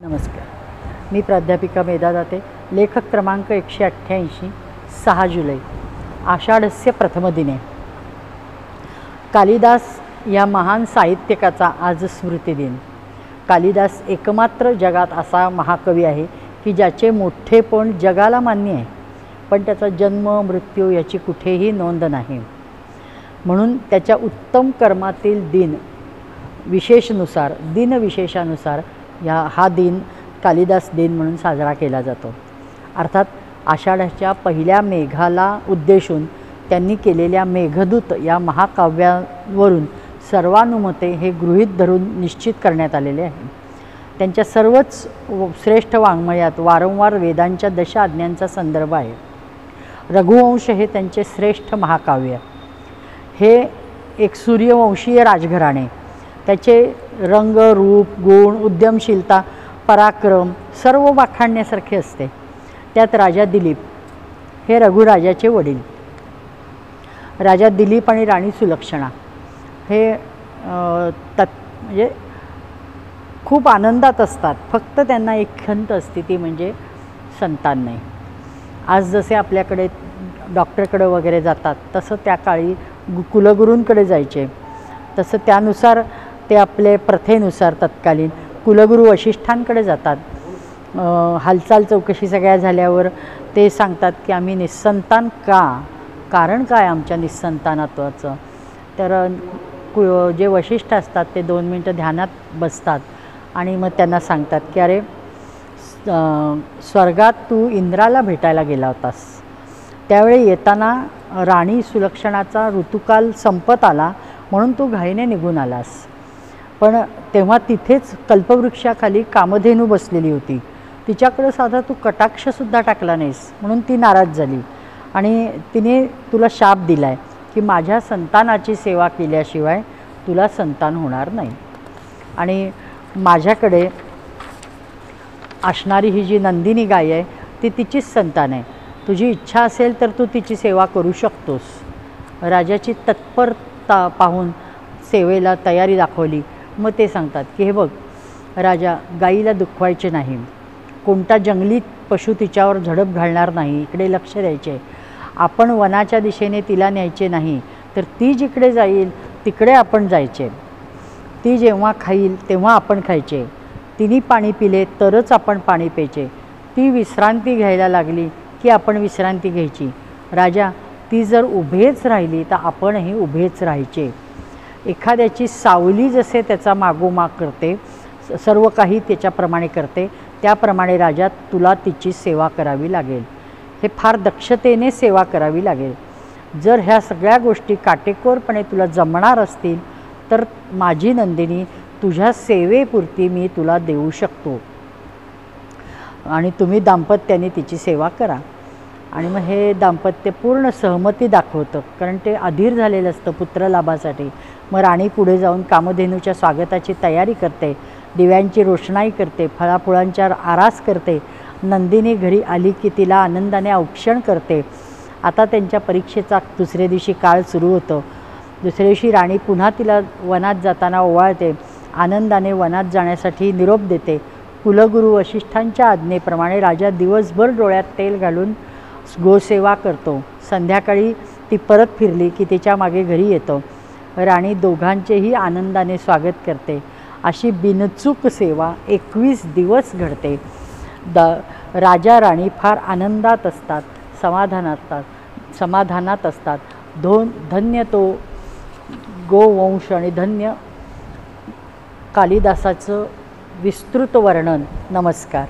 नमस्कार. मी प्राध्यापिका मेधा दाते. लेखक क्रमांक 188, 6 जुलै. आषाढस्य प्रथमदिने. कालिदास या महान साहित्यकाचा आज स्मृतिदिन. कालिदास एकमात्र जगात असा महाकवी आहे की ज्याचे मोठेपण जगाला मान्य आहे, पण त्याचा जन्म मृत्यू याची कुठेही नोंद नाही. म्हणून त्याच्या उत्तम कर्मातील दिनविशेषानुसार हा दिन कालिदास दिन म्हणून साजरा केला जातो. अर्थात आषाढाच्या पहिल्या मेघाला उद्देशून त्यांनी केलेल्या मेघदूत या महाकाव्यावरून सर्वानुमते हे गृहीत धरून निश्चित करण्यात आलेले आहे. त्यांच्या सर्वच श्रेष्ठ वाङ्मयात वारंवार वेदांच्या 10 आज्ञांचा संदर्भ आहे. रघुवंश हे त्यांचे श्रेष्ठ महाकाव्य. हे एक सूर्यवंशीय राजघराणे. त्याचे रंग, रूप, गुण, उद्यमशीलता, पराक्रम सर्व वाखाणण्यासारखे असते. त्यात राजा दिलीप हे रघुराजाचे वडील. राजा दिलीप आणि राणी सुलक्षणा हे म्हणजे खूप आनंदात असतात. फक्त त्यांना एक खंत असते, ती म्हणजे संतान नाही. आज जसे आपल्याकडे डॉक्टरकडे वगैरे जातात तसं त्या काळी कुलगुरूंकडे जायचे. तसं त्यानुसार ते आपले प्रथेनुसार तत्कालीन कुलगुरू वशिष्ठांकडे जातात. हालचाल चौकशी सगळ्या झाल्यावर ते सांगतात की आम्ही निस्संतान का, कारण काय आमच्या निस्संतानत्वाचं. तर जे वशिष्ठ असतात ते 2 मिनटं ध्यानात बसतात आणि मग त्यांना सांगतात की अरे स्वर्गात तू इंद्राला भेटायला गेला होतास, त्यावेळी येताना राणी सुलक्षणाचा ऋतुकाल संपत आला म्हणून तू घाईने निघून आलास. पण तेव्हा तिथेच कल्पवृक्षाखाली कामधेनू बसलेली होती. तिच्याकडे साधा तू कटाक्षसुद्धा टाकला नाहीस म्हणून ती नाराज झाली आणि तिने तुला शाप दिला आहे की माझ्या संतानाची सेवा केल्याशिवाय तुला संतान होणार नाही. आणि माझ्याकडे असणारी ही जी नंदिनी गाय आहे ती तिचीच संतान आहे. तुझी इच्छा असेल तर तू तिची सेवा करू शकतोस. राजाची तत्परता पाहून सेवेला तयारी दाखवली. मग ते सांगतात की हे बघ राजा, गाईला दुखवायचे नाही, कोणता जंगली पशु तिच्यावर झडप घालणार नाही, इकडे लक्ष द्यायचे. आपण वनाच्या दिशेने तिला न्यायचे नाही, तर ती जिकडे जाईल तिकडे आपण जायचे. ती जेव्हा खाईल तेव्हा आपण खायचे. तिने पाणी पिले तरच आपण पाणी प्यायचे. ती विश्रांती घ्यायला लागली की आपण विश्रांती घ्यायची. राजा, ती जर उभेच राहिली तर आपणही उभेच राहायचे. एखाद्याची सावली जसे त्याचा मागोमाग करते, सर्व काही त्याच्याप्रमाणे करते, त्याप्रमाणे राजा तुला तिची सेवा करावी लागेल. हे फार दक्षतेने सेवा करावी लागेल. जर ह्या सगळ्या गोष्टी काटेकोरपणे तुला जमणार असतील तर माझी नंदिनी तुझ्या सेवेपुरती मी तुला देऊ शकतो आणि तुम्ही दाम्पत्याने तिची सेवा करा. आणि मग हे दाम्पत्य पूर्ण सहमती दाखवतं, कारण ते अधीर झालेलं असतं पुत्रलाभासाठी. मग राणी पुढे जाऊन कामधेनूच्या स्वागताची तयारी करते, दिव्यांची रोषणाई करते, फळाफुळांच्या आरास करते. नंदिनी घरी आली की तिला आनंदाने औक्षण करते. आता त्यांच्या परीक्षेचा दुसऱ्या दिवशी काळ सुरू होतो. दुसऱ्या दिवशी राणी पुन्हा तिला वनात जाताना ओवाळते, आनंदाने वनात जाण्यासाठी निरोप देते. कुलगुरू वशिष्ठांच्या आज्ञेप्रमाणे राजा दिवसभर डोळ्यात तेल घालून गोसेवा करतो. संध्याकाळी ती परत फिरली की तिच्या मागे घरी येतो. राणी दोघांचेही आनंदाने स्वागत करते. अशी बिनचूक सेवा 21 दिवस घडते. राजा राणी फार आनंदात असतात, समाधानात असतात. धन्य तो गोवंश आणि धन्य कालिदासाचं विस्तृत वर्णन. नमस्कार.